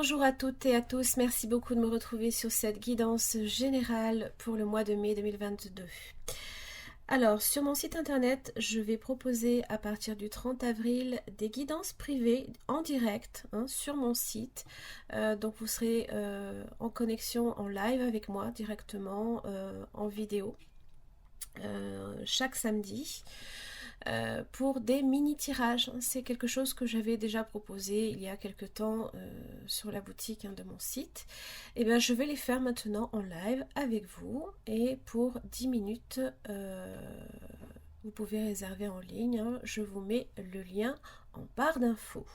Bonjour à toutes et à tous, merci beaucoup de me retrouver sur cette guidance générale pour le mois de mai 2022. Alors, sur mon site internet, je vais proposer à partir du 30 avril des guidances privées en direct sur mon site. Donc, vous serez en connexion en live avec moi directement en vidéo chaque samedi. Pour des mini-tirages. C'est quelque chose que j'avais déjà proposé il y a quelque temps sur la boutique de mon site. Et bien, je vais les faire maintenant en live avec vous. Et pour 10 minutes, vous pouvez réserver en ligne. Je vous mets le lien en barre d'infos.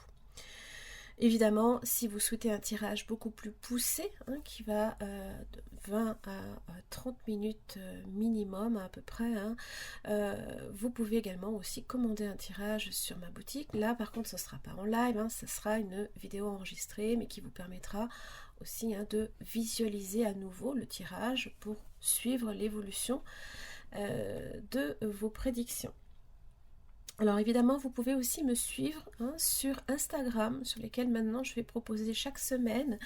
Évidemment, si vous souhaitez un tirage beaucoup plus poussé, qui va de 20 à 30 minutes minimum à peu près, vous pouvez également aussi commander un tirage sur ma boutique. Là, par contre, ce ne sera pas en live, ce sera une vidéo enregistrée, mais qui vous permettra aussi de visualiser à nouveau le tirage pour suivre l'évolution de vos prédictions. Alors évidemment, vous pouvez aussi me suivre sur Instagram, sur lesquels maintenant je vais proposer chaque semaine,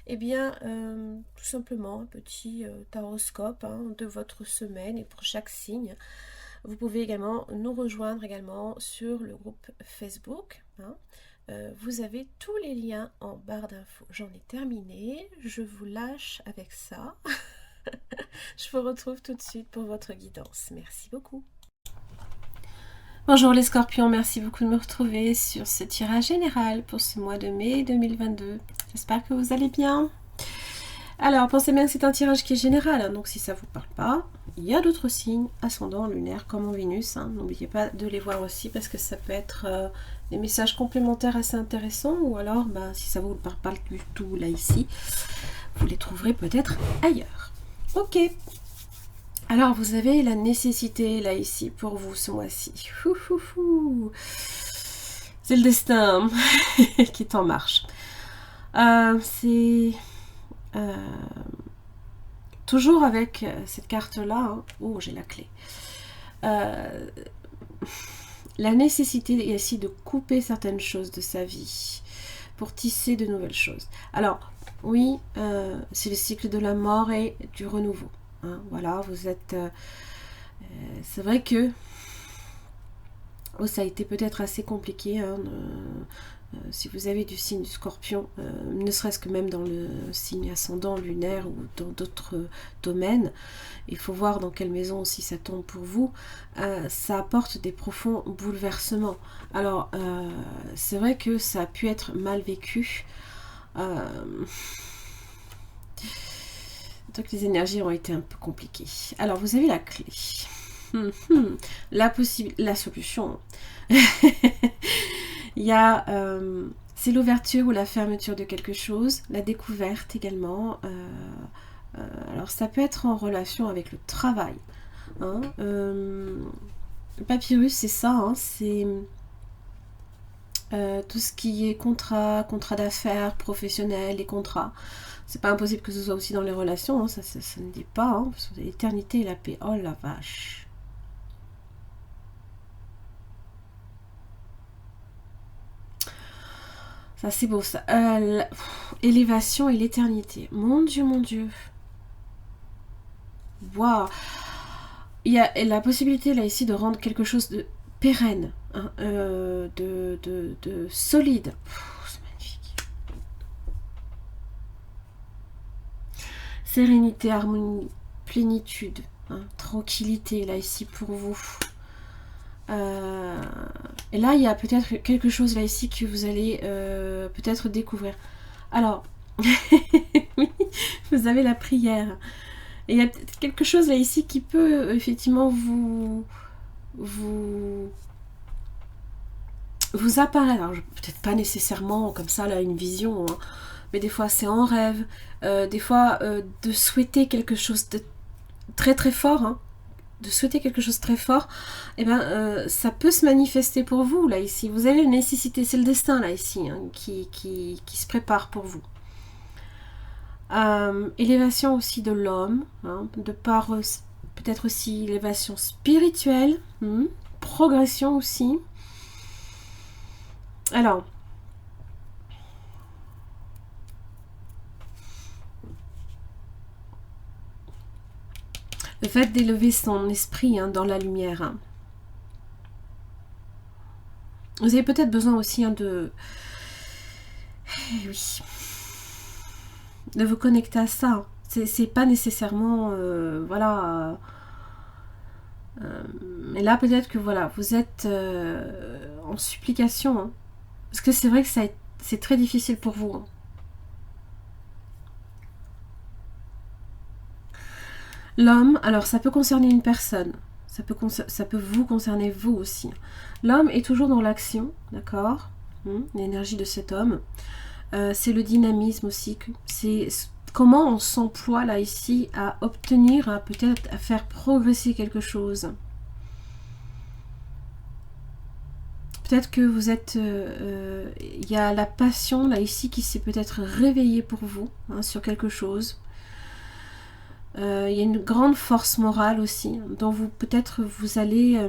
tout simplement un petit taroscope de votre semaine et pour chaque signe. Vous pouvez également nous rejoindre également sur le groupe Facebook. Vous avez tous les liens en barre d'infos. J'en ai terminé, je vous lâche avec ça. Je vous retrouve tout de suite pour votre guidance. Merci beaucoup. Bonjour les scorpions, merci beaucoup de me retrouver sur ce tirage général pour ce mois de mai 2022. J'espère que vous allez bien. Alors, pensez bien que c'est un tirage qui est général, donc si ça ne vous parle pas, il y a d'autres signes, ascendant, lunaire, comme en Vénus. N'oubliez pas de les voir aussi parce que ça peut être des messages complémentaires assez intéressants ou alors, si ça ne vous parle pas du tout là ici, vous les trouverez peut-être ailleurs. Ok. Alors, vous avez la nécessité, là, ici, pour vous, ce mois-ci. C'est le destin qui est en marche. C'est toujours avec cette carte-là. Oh, j'ai la clé. La nécessité ici de couper certaines choses de sa vie pour tisser de nouvelles choses. Alors, oui, c'est le cycle de la mort et du renouveau. Voilà, vous êtes... c'est vrai que ça a été peut-être assez compliqué. Si vous avez du signe du scorpion, ne serait-ce que même dans le signe ascendant lunaire ou dans d'autres domaines, il faut voir dans quelle maison aussi ça tombe pour vous. Ça apporte des profonds bouleversements. Alors, c'est vrai que ça a pu être mal vécu. Donc les énergies ont été un peu compliquées. Alors vous avez la clé. La solution. Il y a c'est l'ouverture ou la fermeture de quelque chose, la découverte également. Alors ça peut être en relation avec le travail. Le papyrus, c'est ça. C'est tout ce qui est contrat d'affaires, professionnel, les contrats. C'est pas impossible que ce soit aussi dans les relations, ça ne dit pas, parce que l'éternité et la paix. Oh la vache. Ça c'est beau ça. Élévation et l'éternité. Mon Dieu, mon Dieu. Waouh. Il y a la possibilité là ici de rendre quelque chose de pérenne, de solide. Sérénité, harmonie, plénitude, tranquillité, là, ici, pour vous. Et là, il y a peut-être quelque chose, là, ici, que vous allez peut-être découvrir. Alors, oui, vous avez la prière. Et il y a peut-être quelque chose, là, ici, qui peut, effectivement, vous apparaître. Alors, peut-être pas nécessairement, comme ça, là, une vision, mais des fois c'est en rêve, des fois de souhaiter quelque chose de très très fort, de souhaiter quelque chose de très fort, ça peut se manifester pour vous là ici. Vous avez une nécessité, c'est le destin là ici qui se prépare pour vous. Élévation aussi de l'homme, de par peut-être aussi élévation spirituelle, progression aussi. Alors, Le fait d'élever son esprit hein, dans la lumière. Hein. Vous avez peut-être besoin aussi hein, oui, de vous connecter à ça. C'est pas nécessairement... voilà... mais là, peut-être que voilà, vous êtes en supplication. Hein. Parce que c'est vrai que c'est très difficile pour vous. Hein. L'homme, alors ça peut concerner une personne. Ça peut vous concerner vous aussi. L'homme est toujours dans l'action, d'accord, l'énergie de cet homme. C'est le dynamisme aussi. C'est comment on s'emploie là ici à obtenir, peut-être à faire progresser quelque chose. Peut-être que vous êtes... il y a la passion là ici qui s'est peut-être réveillée pour vous hein, sur quelque chose. Il y a une grande force morale aussi, dont vous peut-être vous allez...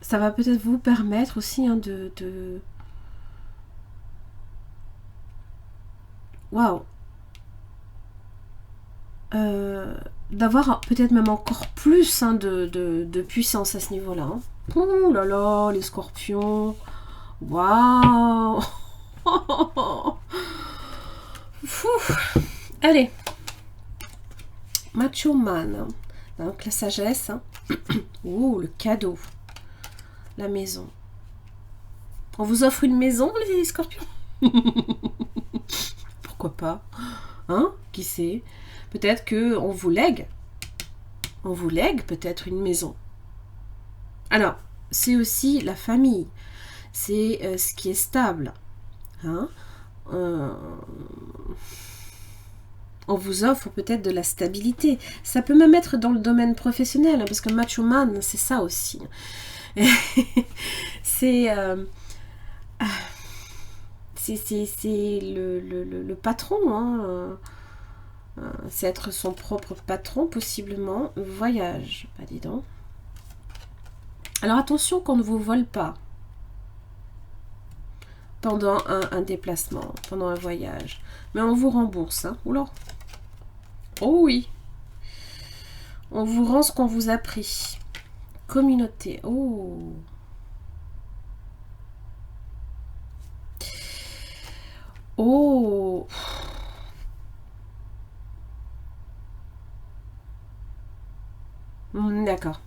ça va peut-être vous permettre aussi hein, de... Waouh, d'avoir peut-être même encore plus hein, de puissance à ce niveau-là. Hein. Oh là là, les scorpions. Waouh. Allez. Macho Man. Donc la sagesse. Hein. Oh, le cadeau. La maison. On vous offre une maison, les scorpions? Pourquoi pas? Hein? Qui sait? Peut-être qu'on vous lègue. On vous lègue peut-être une maison. Alors, c'est aussi la famille. C'est ce qui est stable. Hein? On vous offre peut-être de la stabilité. Ça peut même être dans le domaine professionnel, hein, parce que Macho Man, c'est ça aussi. C'est le patron, hein. C'est être son propre patron, possiblement. Voyage, bah dis donc. Alors attention qu'on ne vous vole pas pendant un déplacement, pendant un voyage. Mais on vous rembourse, hein. Oula. Oh oui. On vous rend ce qu'on vous a pris. Communauté. Oh. Oh. D'accord.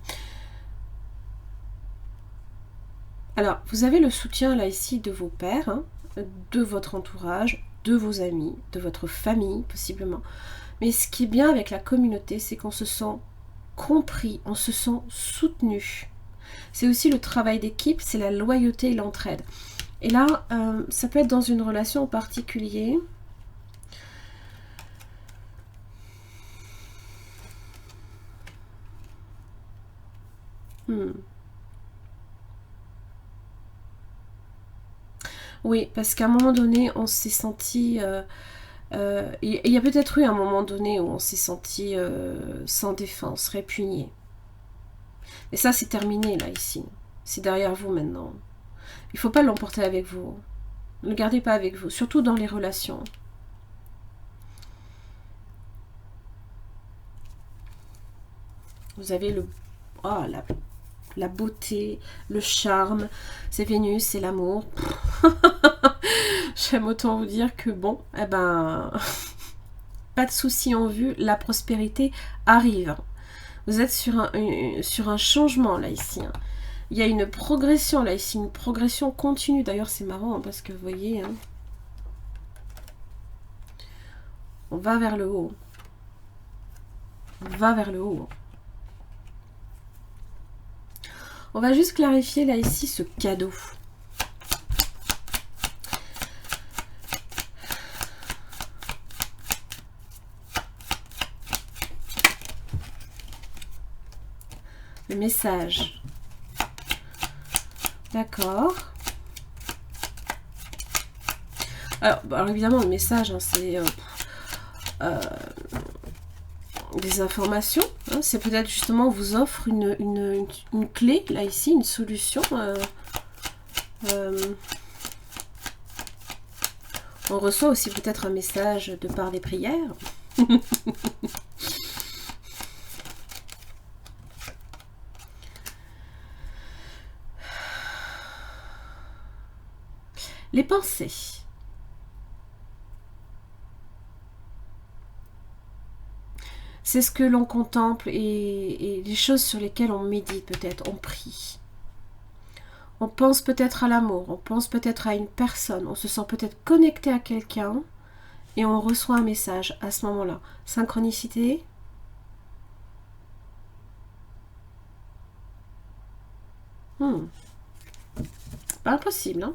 Alors, vous avez le soutien là ici de vos pères, hein, de votre entourage, de vos amis, de votre famille possiblement. Mais ce qui est bien avec la communauté, c'est qu'on se sent compris, on se sent soutenu. C'est aussi le travail d'équipe, c'est la loyauté et l'entraide. Et là, ça peut être dans une relation en particulier. Oui, parce qu'à un moment donné, on s'est senti... il y a peut-être eu un moment donné où on s'est senti sans défense, répugné. Mais ça, c'est terminé, là, ici. C'est derrière vous, maintenant. Il ne faut pas l'emporter avec vous. Ne le gardez pas avec vous, surtout dans les relations. Vous avez le... Oh, la beauté, le charme. C'est Vénus, c'est l'amour. J'aime autant vous dire que bon, eh ben... pas de souci en vue, la prospérité arrive. Vous êtes sur un changement, là, ici. Hein. Il y a une progression, là, ici, une progression continue. D'ailleurs, c'est marrant, hein, parce que, vous voyez, hein, on va vers le haut. On va vers le haut. On va juste clarifier, là, ici, ce cadeau. Le message. D'accord. Alors évidemment, le message, hein, c'est des informations. Hein, c'est peut-être justement, on vous offre une clé, là, ici, une solution. On reçoit aussi peut-être un message de par des prières. Les pensées. C'est ce que l'on contemple et les choses sur lesquelles on médite peut-être, on prie. On pense peut-être à l'amour, on pense peut-être à une personne, on se sent peut-être connecté à quelqu'un et on reçoit un message à ce moment-là. Synchronicité. Pas impossible, hein.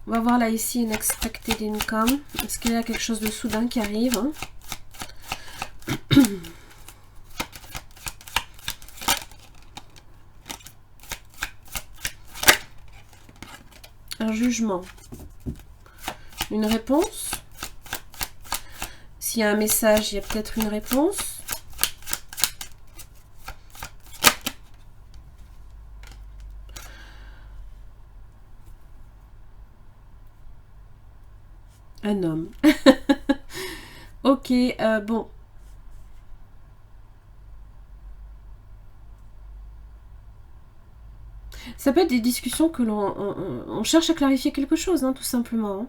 On va voir là ici une expected income. Est-ce qu'il y a quelque chose de soudain qui arrive, hein? Un jugement. Une réponse. S'il y a un message, il y a peut-être une réponse. Un homme. Ok, bon. Ça peut être des discussions que on cherche à clarifier quelque chose, hein, tout simplement. Hein.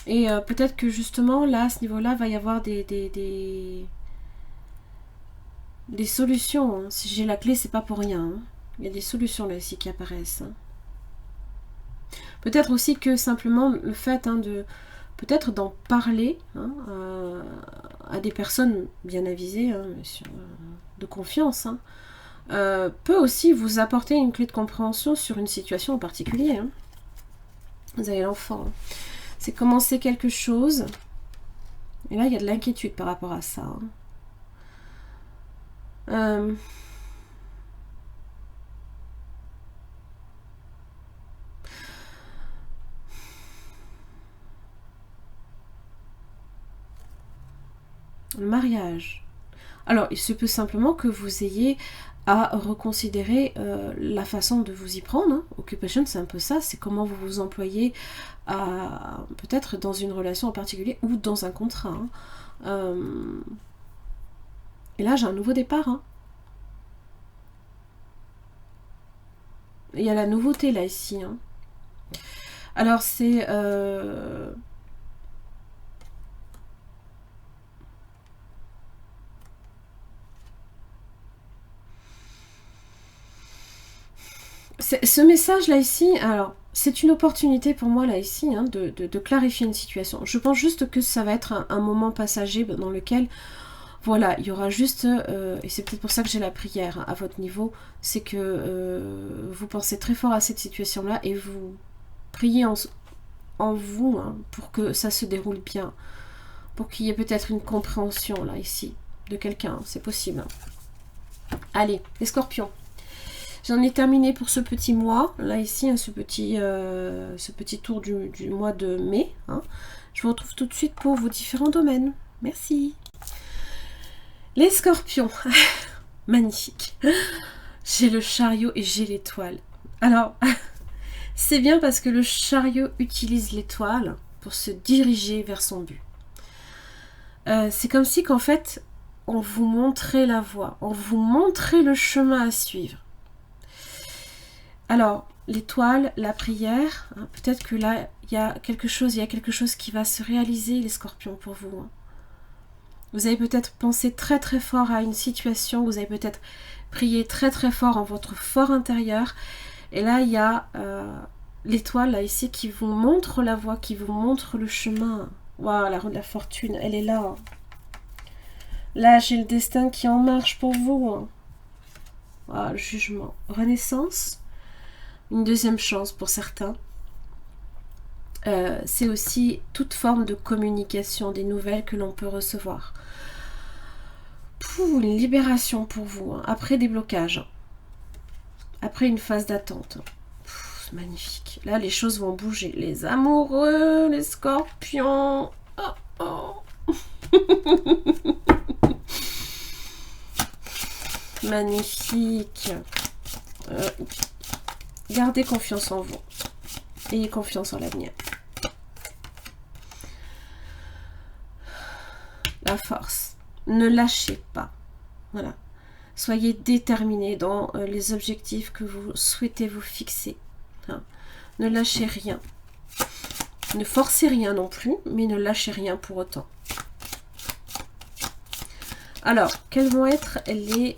Et peut-être que justement, là, à ce niveau-là, va y avoir des solutions. Hein. Si j'ai la clé, c'est pas pour rien. Hein. Il y a des solutions là ici qui apparaissent. Hein. Peut-être aussi que simplement le fait de peut-être d'en parler hein, à des personnes bien avisées, hein, de confiance, hein, peut aussi vous apporter une clé de compréhension sur une situation en particulier. Hein. Vous avez l'enfant. Hein. C'est commencer quelque chose. Et là, il y a de l'inquiétude par rapport à ça. Hein. Le mariage. Alors, il se peut simplement que vous ayez à reconsidérer la façon de vous y prendre. Hein. Occupation, c'est un peu ça, c'est comment vous vous employez peut-être dans une relation en particulier ou dans un contrat. Hein. Et là, j'ai un nouveau départ. Hein. Il y a la nouveauté là, ici. Hein. Alors, c'est... ce message là ici, alors c'est une opportunité pour moi là ici hein, de clarifier une situation. Je pense juste que ça va être un moment passager dans lequel, voilà, il y aura juste, et c'est peut-être pour ça que j'ai la prière hein, à votre niveau, c'est que vous pensez très fort à cette situation là et vous priez en vous hein, pour que ça se déroule bien, pour qu'il y ait peut-être une compréhension là ici de quelqu'un, c'est possible. Hein. Allez, les scorpions. J'en ai terminé pour ce petit mois, là ici, hein, ce petit tour du mois de mai. Hein. Je vous retrouve tout de suite pour vos différents domaines. Merci. Les scorpions. Magnifique. J'ai le chariot et j'ai l'étoile. Alors, c'est bien parce que le chariot utilise l'étoile pour se diriger vers son but. C'est comme si qu'en fait, on vous montrait la voie, on vous montrait le chemin à suivre. Alors, l'étoile, la prière, hein, peut-être que là, il y a quelque chose qui va se réaliser, les scorpions, pour vous. Hein. Vous avez peut-être pensé très très fort à une situation, vous avez peut-être prié très très fort en votre fort intérieur, et là, il y a l'étoile, là, ici, qui vous montre la voie, qui vous montre le chemin. Waouh, la roue de la fortune, elle est là. Hein. Là, j'ai le destin qui en marche pour vous. Hein. Waouh, le jugement. Renaissance. Une deuxième chance pour certains. C'est aussi toute forme de communication, des nouvelles que l'on peut recevoir. Une libération pour vous, hein, après des blocages, après une phase d'attente. C'est magnifique. Là, les choses vont bouger. Les amoureux, les scorpions. Oh, oh. Magnifique. Gardez confiance en vous. Ayez confiance en l'avenir. La force. Ne lâchez pas. Voilà. Soyez déterminé dans les objectifs que vous souhaitez vous fixer. Hein. Ne lâchez rien. Ne forcez rien non plus, mais ne lâchez rien pour autant. Alors, quelles vont être les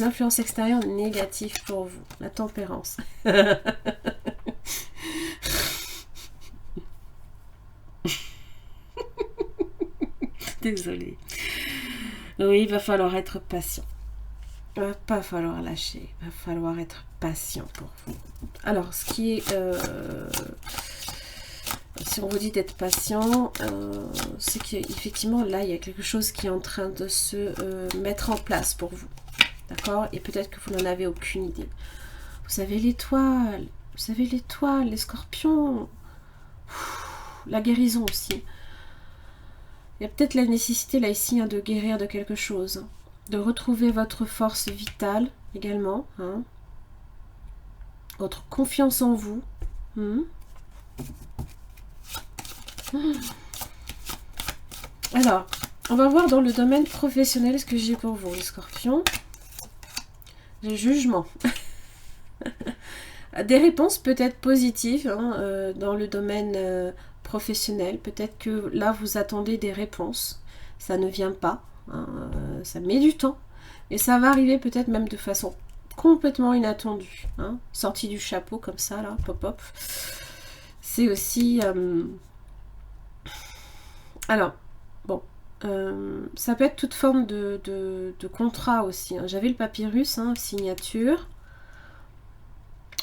influences extérieures négatives pour vous? La tempérance. Désolée. Oui, il va falloir être patient. Il va pas falloir lâcher. Il va falloir être patient pour vous. Alors, ce qui est... si on vous dit d'être patient, c'est qu'effectivement, là, il y a quelque chose qui est en train de se mettre en place pour vous. D'accord? Et peut-être que vous n'en avez aucune idée. Vous avez l'étoile. Vous avez l'étoile, les scorpions. La guérison aussi. Il y a peut-être la nécessité, là, ici, hein, de guérir de quelque chose. De retrouver votre force vitale, également. Hein. Votre confiance en vous. Alors, on va voir dans le domaine professionnel ce que j'ai pour vous, les scorpions. Le jugement. Des réponses peut-être positives hein, dans le domaine professionnel. Peut-être que là, vous attendez des réponses. Ça ne vient pas. Hein, ça met du temps. Et ça va arriver peut-être même de façon complètement inattendue. Hein, sortie du chapeau comme ça, là, pop-pop. C'est aussi... Alors, bon, ça peut être toute forme de contrat aussi. Hein. J'avais le papyrus, hein, signature.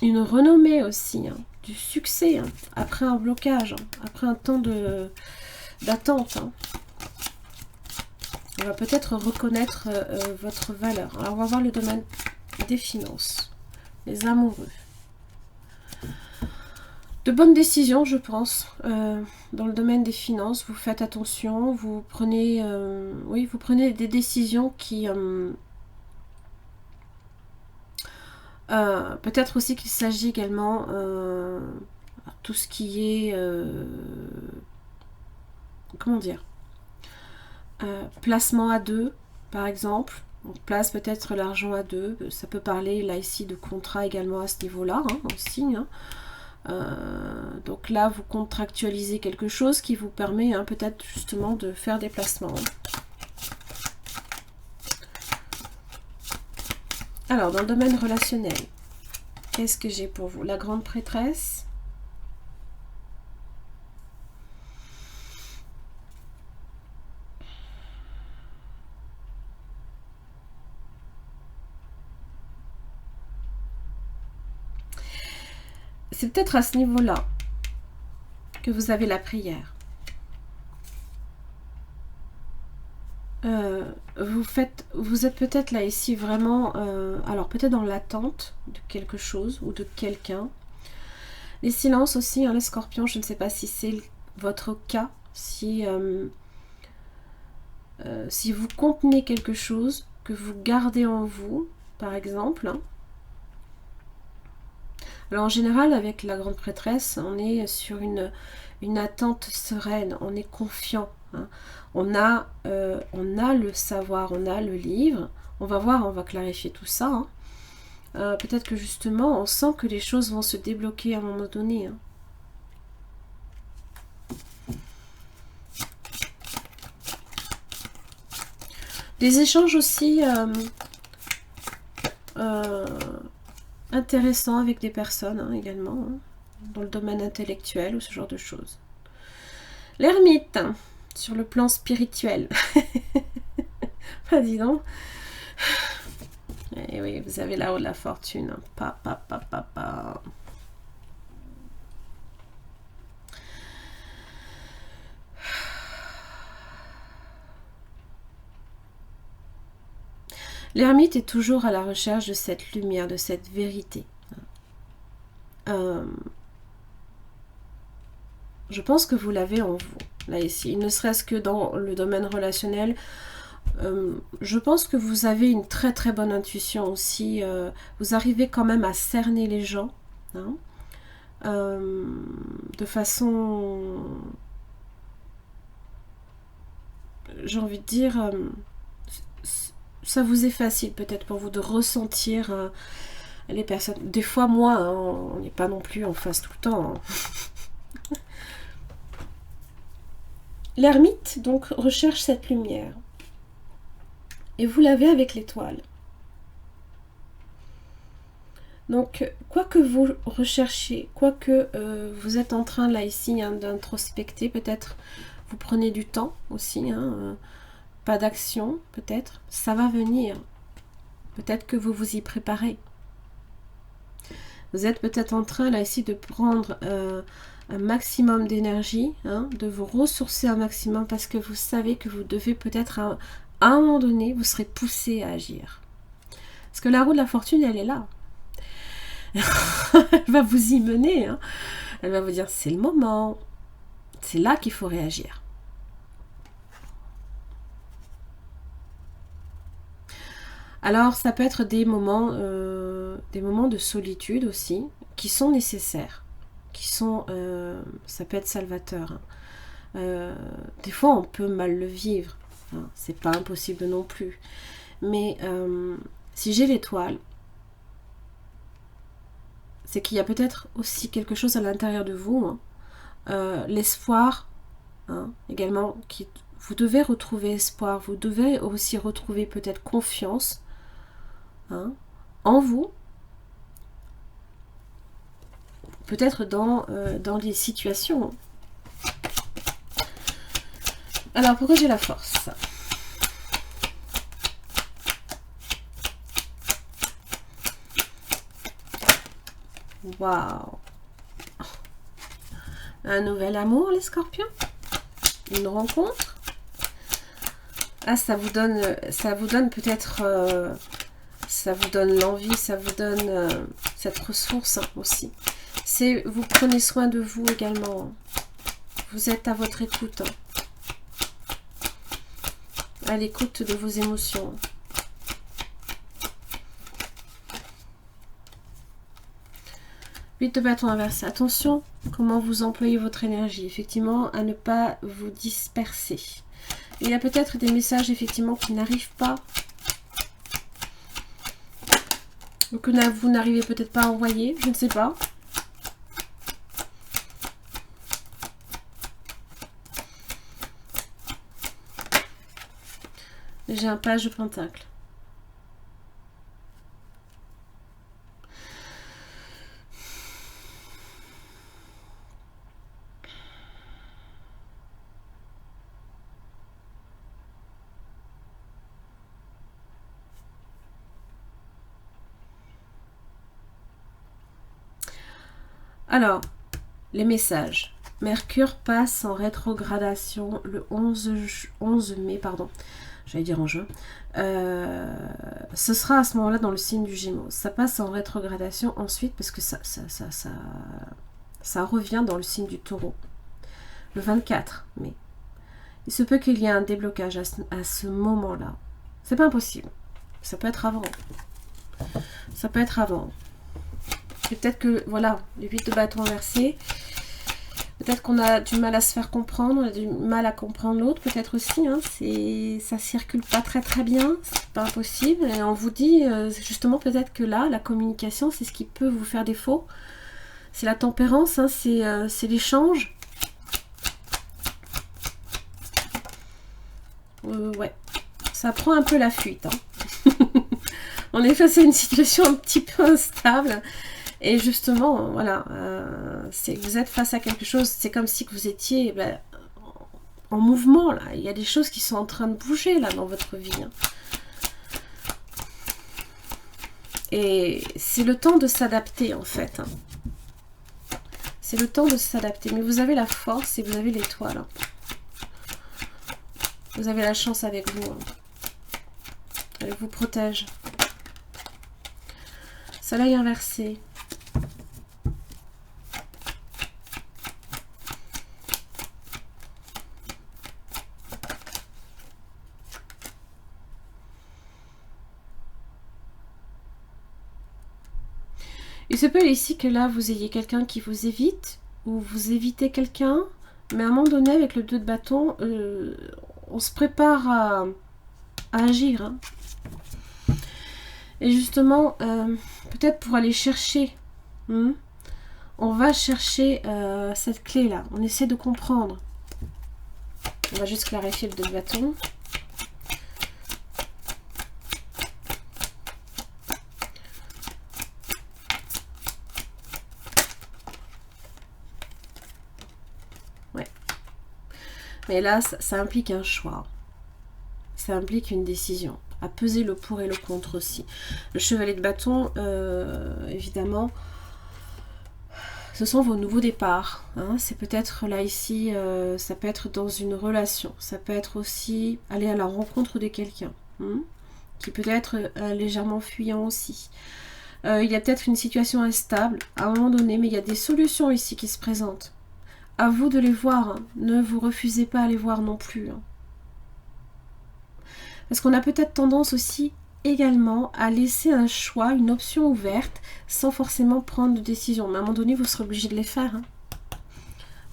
Une renommée aussi, hein, du succès, hein, après un blocage, hein, après un temps d'attente. Hein. On va peut-être reconnaître votre valeur. Alors, on va voir le domaine des finances, les amoureux. De bonnes décisions, je pense, dans le domaine des finances. Vous faites attention, vous prenez, oui, vous prenez des décisions qui... peut-être aussi qu'il s'agit également tout ce qui est... comment dire placement à deux, par exemple. On place peut-être l'argent à deux. Ça peut parler là ici de contrat également à ce niveau-là, hein, aussi. Hein. Donc là, vous contractualisez quelque chose qui vous permet hein, peut-être justement de faire des placements. Alors, dans le domaine relationnel, qu'est-ce que j'ai pour vous? La grande prêtresse. C'est peut-être à ce niveau-là que vous avez la prière. Vous êtes peut-être là ici vraiment, alors peut-être dans l'attente de quelque chose ou de quelqu'un. Les silences aussi, hein, les scorpions, je ne sais pas si c'est votre cas, si vous contenez quelque chose que vous gardez en vous, par exemple. Hein. Alors en général, avec la grande prêtresse, on est sur une attente sereine, on est confiant. Hein. On a le savoir, on a le livre. On va voir, on va clarifier tout ça. Hein. Peut-être que justement, on sent que les choses vont se débloquer à un moment donné. Hein. Des échanges aussi intéressants avec des personnes hein, également, hein, dans le domaine intellectuel ou ce genre de choses. L'ermite, hein, sur le plan spirituel. Ah, dis donc. Et oui, vous avez là-haut de la fortune. Pa. L'ermite est toujours à la recherche de cette lumière, de cette vérité. Je pense que vous l'avez en vous, là ici. Ne serait-ce que dans le domaine relationnel, je pense que vous avez une très très bonne intuition aussi. Vous arrivez quand même à cerner les gens. Hein, de façon... j'ai envie de dire... ça vous est facile peut-être pour vous de ressentir les personnes. Des fois, moi, hein, on n'est pas non plus en face tout le temps. Hein. L'ermite, donc, recherche cette lumière. Et vous l'avez avec l'étoile. Donc, quoi que vous recherchiez, quoi que vous êtes en train, là, ici, hein, d'introspecter, peut-être vous prenez du temps aussi, hein, pas d'action, peut-être, ça va venir. Peut-être que vous vous y préparez. Vous êtes peut-être en train, là, ici, de prendre un maximum d'énergie, hein, de vous ressourcer un maximum, parce que vous savez que vous devez peut-être, à un moment donné, vous serez poussé à agir. Parce que la roue de la fortune, elle est là. Elle va vous y mener. Hein. Elle va vous dire, c'est le moment. C'est là qu'il faut réagir. Alors, ça peut être des moments de solitude aussi, qui sont nécessaires. Qui sont, ça peut être salvateur. Hein. Des fois, on peut mal le vivre. Hein. C'est pas impossible non plus. Mais si j'ai l'étoile, c'est qu'il y a peut-être aussi quelque chose à l'intérieur de vous, hein. L'espoir, hein, également, vous devez retrouver espoir, vous devez aussi retrouver peut-être confiance, hein, en vous, peut-être dans les situations. Alors, pourquoi j'ai la force ? Waouh! Un nouvel amour, les scorpions? Une rencontre? Ah, ça vous donne peut-être, ça vous donne l'envie, ça vous donne cette ressource, hein, aussi. C'est, vous prenez soin de vous également. Vous êtes à votre écoute. Hein. À l'écoute de vos émotions. De bâton inversé. Attention, comment vous employez votre énergie. Effectivement, à ne pas vous disperser. Il y a peut-être des messages, effectivement, qui n'arrivent pas. Ou que vous n'arrivez peut-être pas à envoyer. Je ne sais pas. J'ai un page de pentacle. Alors, les messages. Mercure passe en rétrogradation le 11 mai, pardon. J'allais dire en juin. Ce sera à ce moment-là dans le signe du Gémeaux. Ça passe en rétrogradation ensuite parce que ça revient dans le signe du Taureau. Le 24 mai. Il se peut qu'il y ait un déblocage à ce moment-là. C'est pas impossible. Ça peut être avant. Ça peut être avant. Et peut-être que, voilà, les 8 de bâton inversés, peut-être qu'on a du mal à se faire comprendre, on a du mal à comprendre l'autre, peut-être aussi, hein, ça circule pas très bien, c'est pas impossible, et on vous dit, justement, peut-être que là, la communication, c'est ce qui peut vous faire défaut, c'est la tempérance, hein, c'est l'échange. Ouais, ça prend un peu la fuite, hein. On est face à une situation un petit peu instable. Et justement, voilà, vous êtes face à quelque chose, c'est comme si vous étiez en mouvement, là. Il y a des choses qui sont en train de bouger, là, dans votre vie. Hein. Et c'est le temps de s'adapter, en fait. Hein. C'est le temps de s'adapter. Mais vous avez la force et vous avez l'étoile. Hein. Vous avez la chance avec vous. Hein. Elle vous protège. Soleil inversé. Il se peut ici que là, vous ayez quelqu'un qui vous évite, ou vous évitez quelqu'un, mais à un moment donné, avec le 2 de bâton, on se prépare à agir. Hein. Et justement, peut-être pour aller chercher, on va chercher cette clé-là. On essaie de comprendre. On va juste clarifier le 2 de bâton. Ouais. Mais là, ça implique un choix. Ça implique une décision. À peser le pour et le contre aussi. Le chevalier de bâton, évidemment, ce sont vos nouveaux départs. Hein. C'est peut-être là, ici, ça peut être dans une relation. Ça peut être aussi aller à la rencontre de quelqu'un. Qui peut être légèrement fuyant aussi. Il y a peut-être une situation instable à un moment donné, mais il y a des solutions ici qui se présentent. À vous de les voir. Hein. Ne vous refusez pas à les voir non plus. Hein. Parce qu'on a peut-être tendance aussi également à laisser un choix, une option ouverte, sans forcément prendre de décision. Mais à un moment donné, vous serez obligé de les faire. Hein.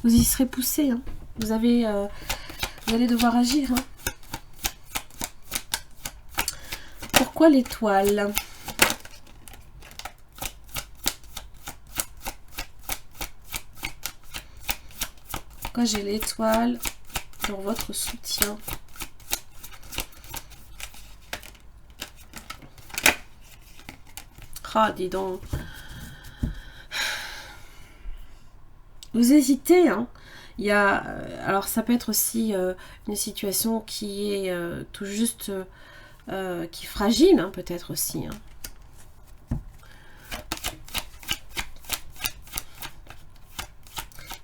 Vous y serez poussé. Hein. Vous allez devoir agir. Hein. Pourquoi l'étoile ? Pourquoi j'ai l'étoile dans votre soutien ? Ah, dis donc. Vous hésitez, hein. Il y a, alors ça peut être aussi une situation qui est tout juste, qui est fragile, hein, peut-être aussi. Hein.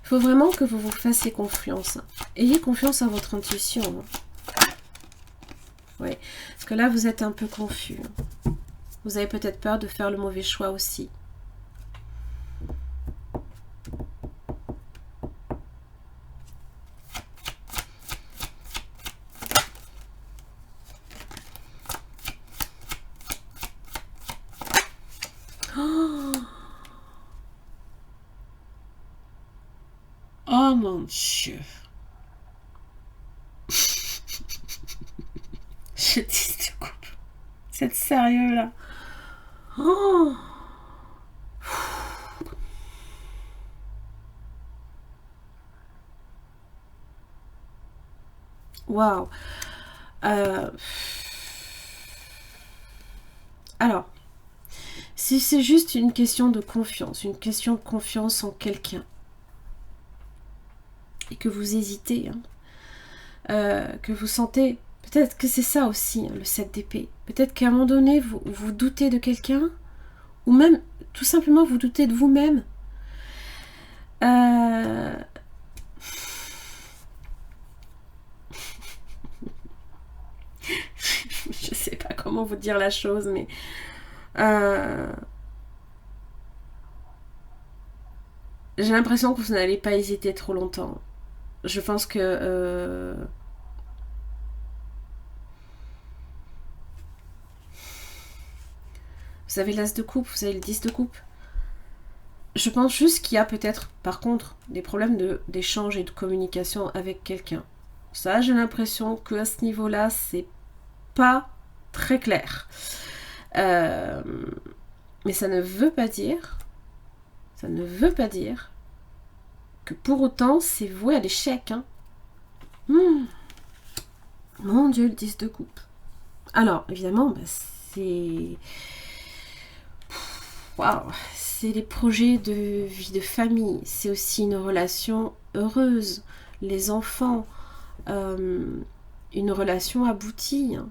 Il faut vraiment que vous vous fassiez confiance. Ayez confiance à votre intuition. Hein. Oui, parce que là, vous êtes un peu confus. Hein. Vous avez peut-être peur de faire le mauvais choix aussi. Oh mon Dieu. Je dis de coupe. C'est sérieux là. Oh. Waouh. Alors, si c'est juste une question de confiance, une question de confiance en quelqu'un, et que vous hésitez, hein, que vous sentez, peut-être que c'est ça aussi, hein, le 7 d'épée. Peut-être qu'à un moment donné, vous doutez de quelqu'un, ou même, tout simplement, vous doutez de vous-même. Je sais pas comment vous dire la chose, mais... j'ai l'impression que vous n'allez pas hésiter trop longtemps. Je pense que... vous avez l'as de coupe, vous avez le 10 de coupe. Je pense juste qu'il y a peut-être, par contre, des problèmes d'échange et de communication avec quelqu'un. Ça, j'ai l'impression qu'à ce niveau-là, c'est pas très clair. Mais ça ne veut pas dire... Ça ne veut pas dire que pour autant, c'est voué à l'échec. Hein. Mon Dieu, le 10 de coupe. Alors, évidemment, bah, c'est... Waouh, c'est les projets de vie de famille. C'est aussi une relation heureuse. Les enfants, une relation aboutie. Hein.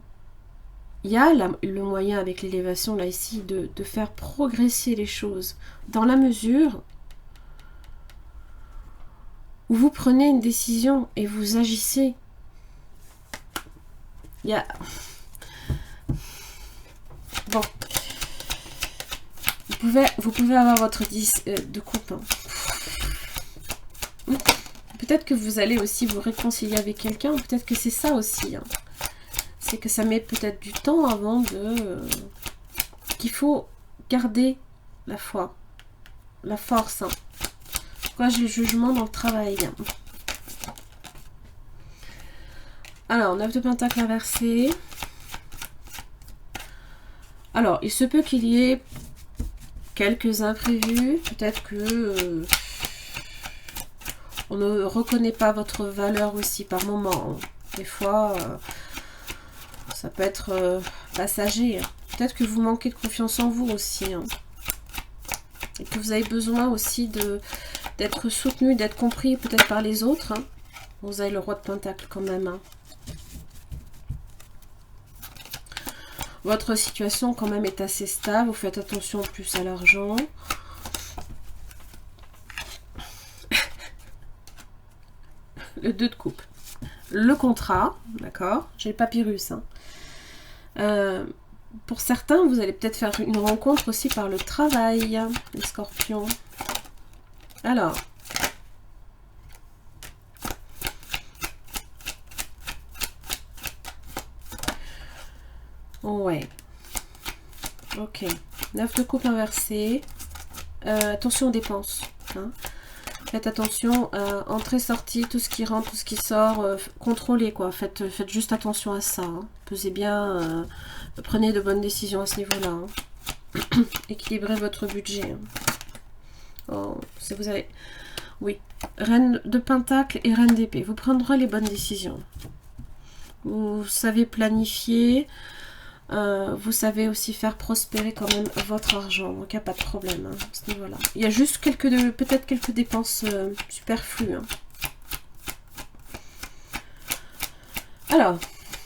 Il y a le moyen avec l'élévation, là, ici, de faire progresser les choses. Dans la mesure où vous prenez une décision et vous agissez. Il y a... Bon. Vous pouvez avoir votre 10 de coupe. Hein. Peut-être que vous allez aussi vous réconcilier avec quelqu'un. Peut-être que c'est ça aussi. Hein. C'est que ça met peut-être du temps avant de... qu'il faut garder la foi. La force. Hein. Pourquoi j'ai le jugement dans le travail. Hein. Alors, 9 de pentacle inversé. Alors, il se peut qu'il y ait quelques imprévus. Peut-être que on ne reconnaît pas votre valeur aussi par moment. Des fois, ça peut être passager. Peut-être que vous manquez de confiance en vous aussi. Hein. Et que vous avez besoin aussi d'être soutenu, d'être compris peut-être par les autres. Hein. Vous avez le roi de Pentacle quand même. Hein. Votre situation quand même est assez stable. Vous faites attention plus à l'argent. Le 2 de coupe. Le contrat, d'accord. J'ai le papyrus. Hein. Pour certains, vous allez peut-être faire une rencontre aussi par le travail, les scorpions. Alors. Ouais. Ok. 9 de coupe inversé. Attention aux dépenses. Hein. Faites attention, entrée-sortie, tout ce qui rentre, tout ce qui sort, contrôlez quoi. Faites juste attention à ça. Hein. Pesez bien, prenez de bonnes décisions à ce niveau-là. Hein. Équilibrez votre budget. Hein. Oh, si vous avez... Oui, reine de pentacle et reine d'épée. Vous prendrez les bonnes décisions. Vous savez planifier. Vous savez aussi faire prospérer quand même votre argent, donc il n'y a pas de problème hein, à ce niveau-là. Il y a juste peut-être quelques dépenses superflues. Hein. Alors,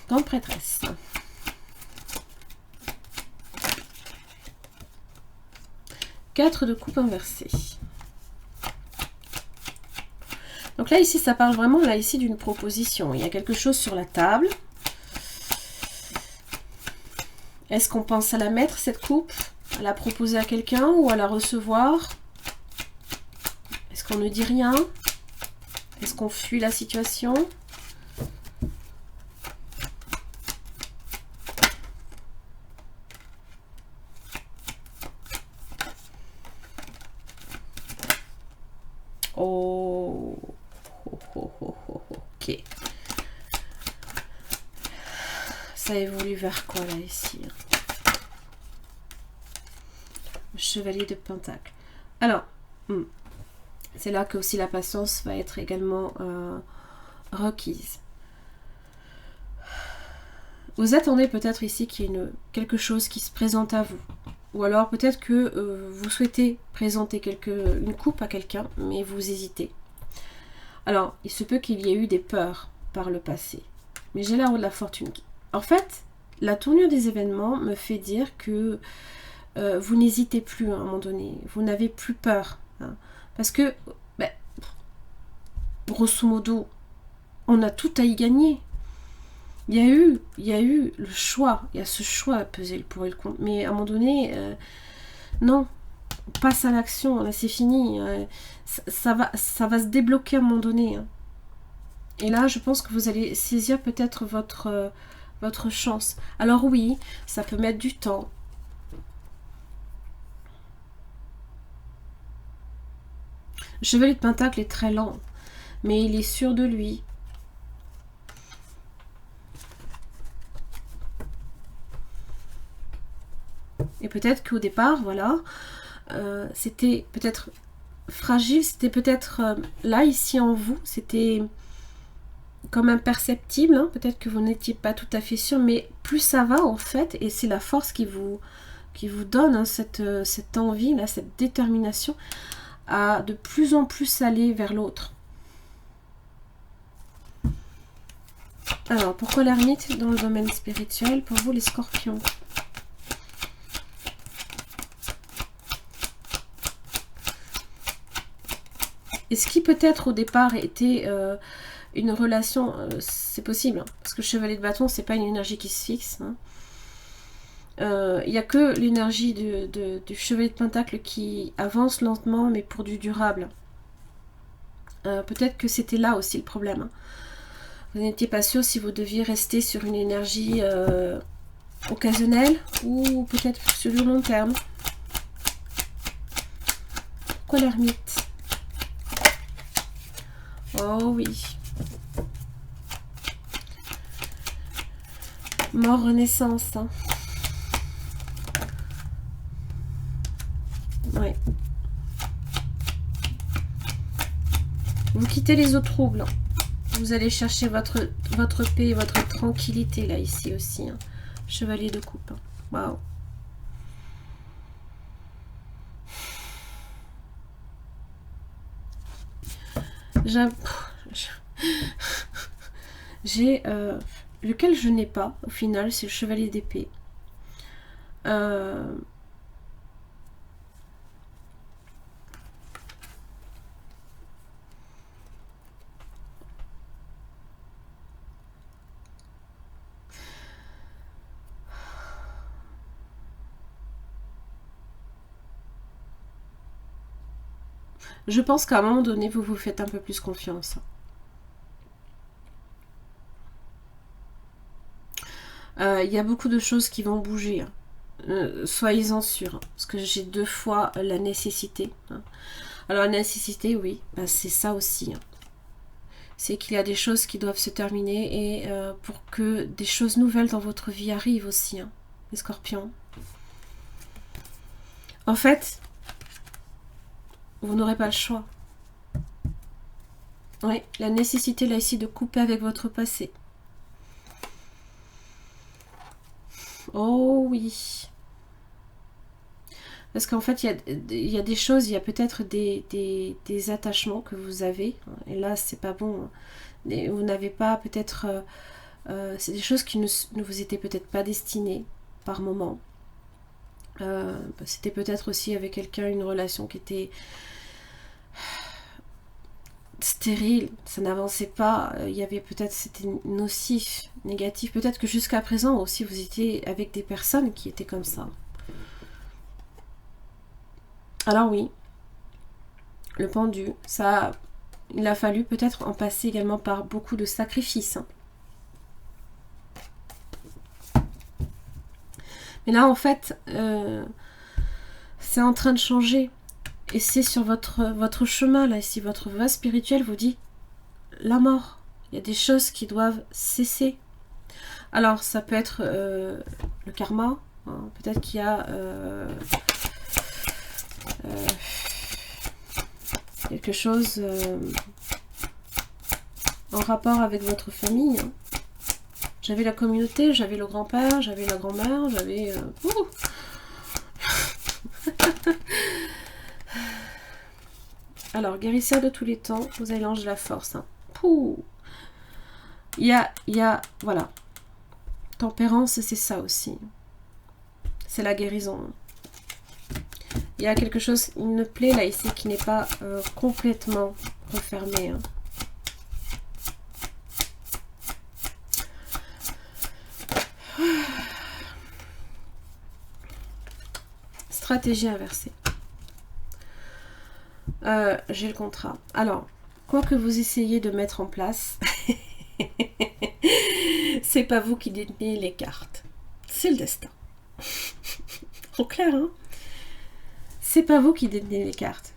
grande prêtresse. Quatre de coupe inversée. Donc là, ici, ça parle vraiment là ici d'une proposition. Il y a quelque chose sur la table. Est-ce qu'on pense à la mettre, cette coupe? À la proposer à quelqu'un ou à la recevoir? Est-ce qu'on ne dit rien? Est-ce qu'on fuit la situation? Oh, ok. Ça évolue vers quoi là ici? Le chevalier de Pentacle. Alors, c'est là que aussi la patience va être également requise. Vous attendez peut-être ici qu'il y ait quelque chose qui se présente à vous. Ou alors peut-être que vous souhaitez présenter une coupe à quelqu'un, mais vous hésitez. Alors, il se peut qu'il y ait eu des peurs par le passé. Mais j'ai la roue de la fortune. En fait, la tournure des événements me fait dire que vous n'hésitez plus à un moment donné. Vous n'avez plus peur. Hein, parce que, grosso modo, on a tout à y gagner. Il y a eu le choix. Il y a ce choix à peser le pour et le contre. Mais à un moment donné, non. On passe à l'action. Là, c'est fini. Ça va se débloquer à un moment donné. Hein. Et là, je pense que vous allez saisir peut-être votre chance. Alors oui, ça peut mettre du temps. Le chevalier de Pentacle est très lent, mais il est sûr de lui. Et peut-être qu'au départ, voilà, c'était peut-être fragile, c'était peut-être là, ici en vous, c'était comme imperceptible, hein, peut-être que vous n'étiez pas tout à fait sûr, mais plus ça va en fait, et c'est la force qui vous donne hein, cette envie, là, cette détermination à de plus en plus aller vers l'autre. Alors, pourquoi l'ermite dans le domaine spirituel? Pour vous, les scorpions. Et ce qui peut-être au départ était une relation, c'est possible, hein, parce que le chevalier de bâton, c'est pas une énergie qui se fixe. Hein. Il n'y a que l'énergie du chevalier de pentacle qui avance lentement, mais pour du durable. Peut-être que c'était là aussi le problème. Hein. Vous n'étiez pas sûr si vous deviez rester sur une énergie occasionnelle ou peut-être sur du long terme. Pourquoi l'ermite? Oh oui. Mort, renaissance. Hein. Vous quittez les eaux troubles. Vous allez chercher votre paix et votre tranquillité, là, ici aussi. Hein. Chevalier de coupe. Waouh. J'ai... lequel je n'ai pas, au final, c'est le chevalier d'épée. Je pense qu'à un moment donné, vous vous faites un peu plus confiance. Il y a beaucoup de choses qui vont bouger. Soyez-en sûrs. Parce que j'ai 2 fois la nécessité. Hein. Alors la nécessité, oui, bah, c'est ça aussi. Hein. C'est qu'il y a des choses qui doivent se terminer et pour que des choses nouvelles dans votre vie arrivent aussi. Hein, les scorpions. En fait, vous n'aurez pas le choix. Oui, la nécessité là ici de couper avec votre passé. Oh oui. Parce qu'en fait, il y a des choses, il y a peut-être des attachements que vous avez. Et là, c'est pas bon. Vous n'avez pas peut-être... c'est des choses qui ne vous étaient peut-être pas destinées par moment. C'était peut-être aussi avec quelqu'un une relation qui était stérile, ça n'avançait pas, il y avait peut-être, c'était nocif, négatif, peut-être que jusqu'à présent aussi vous étiez avec des personnes qui étaient comme ça. Alors oui, le pendu, ça, il a fallu peut-être en passer également par beaucoup de sacrifices. Hein. Mais là en fait, c'est en train de changer. Et c'est sur votre chemin, là, ici, votre voie spirituelle vous dit la mort. Il y a des choses qui doivent cesser. Alors, ça peut être le karma. Hein, peut-être qu'il y a quelque chose en rapport avec votre famille. Hein. J'avais la communauté, j'avais le grand-père, j'avais la grand-mère, j'avais... Alors, guérisseur de tous les temps, vous avez l'ange de la force. Hein. Pouh. Il y a, voilà. Tempérance, c'est ça aussi. C'est la guérison. Il y a quelque chose, une plaie là ici qui n'est pas complètement refermée. Hein. Stratégie inversée. J'ai le contrat. Alors, quoi que vous essayez de mettre en place, c'est pas vous qui détenez les cartes. C'est le destin. Trop clair, hein? C'est pas vous qui détenez les cartes.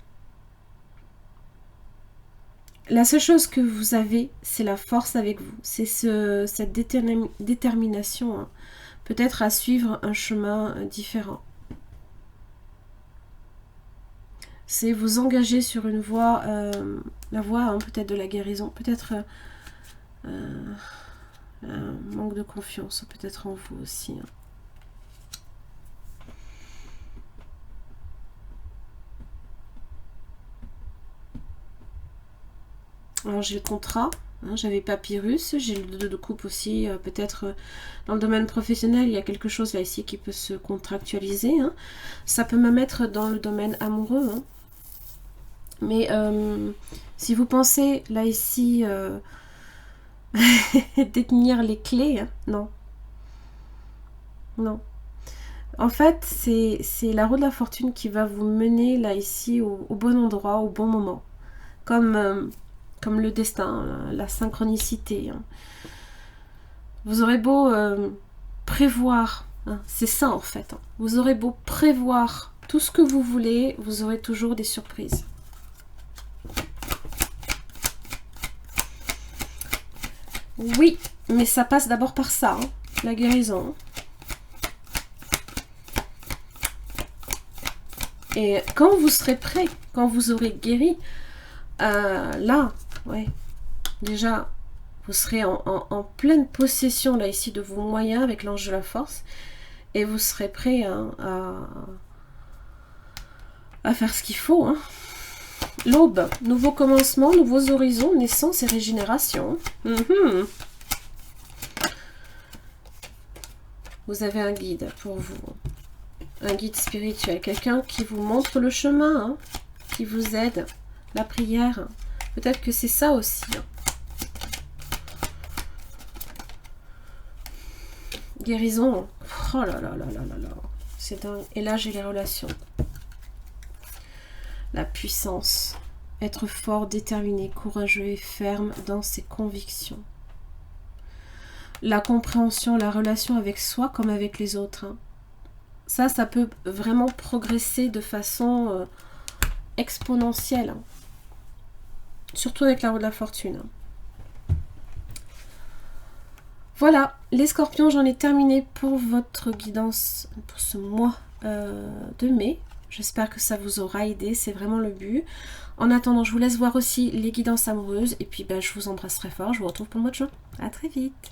La seule chose que vous avez, c'est la force avec vous. C'est cette détermination, hein, peut-être à suivre un chemin différent. C'est vous engager sur une voie, la voie hein, peut-être de la guérison, peut-être un manque de confiance, peut-être en vous aussi. Hein. Alors j'ai le contrat, hein, j'avais papyrus, j'ai le 2 de coupe aussi, peut-être dans le domaine professionnel, il y a quelque chose là ici qui peut se contractualiser. Hein. Ça peut me mettre dans le domaine amoureux. Hein. Mais si vous pensez là ici détenir les clés, hein, non. Non. En fait, c'est la roue de la fortune qui va vous mener là ici au bon endroit, au bon moment. Comme le destin, la synchronicité. Hein. Vous aurez beau prévoir, hein, c'est ça en fait. Hein. Vous aurez beau prévoir tout ce que vous voulez, vous aurez toujours des surprises. Oui, mais ça passe d'abord par ça, hein, la guérison. Et quand vous serez prêt, quand vous aurez guéri, là, ouais, déjà, vous serez en pleine possession, là, ici, de vos moyens avec l'ange de la force. Et vous serez prêt à faire ce qu'il faut. Hein. L'aube, nouveau commencement, nouveaux horizons, naissance et régénération. Vous avez un guide pour vous. Un guide spirituel. Quelqu'un qui vous montre le chemin, hein, qui vous aide. La prière. Peut-être que c'est ça aussi. Hein. Guérison. Oh là là là là là là. C'est dingue. Et là, j'ai les relations. La puissance. Être fort, déterminé, courageux et ferme dans ses convictions. La compréhension, la relation avec soi comme avec les autres. Hein. Ça peut vraiment progresser de façon exponentielle. Hein. Surtout avec la roue de la fortune. Hein. Voilà, les scorpions, j'en ai terminé pour votre guidance pour ce mois de mai. J'espère que ça vous aura aidé, c'est vraiment le but. En attendant, je vous laisse voir aussi les guidances amoureuses. Et puis, je vous embrasse très fort. Je vous retrouve pour le mois de juin. À très vite.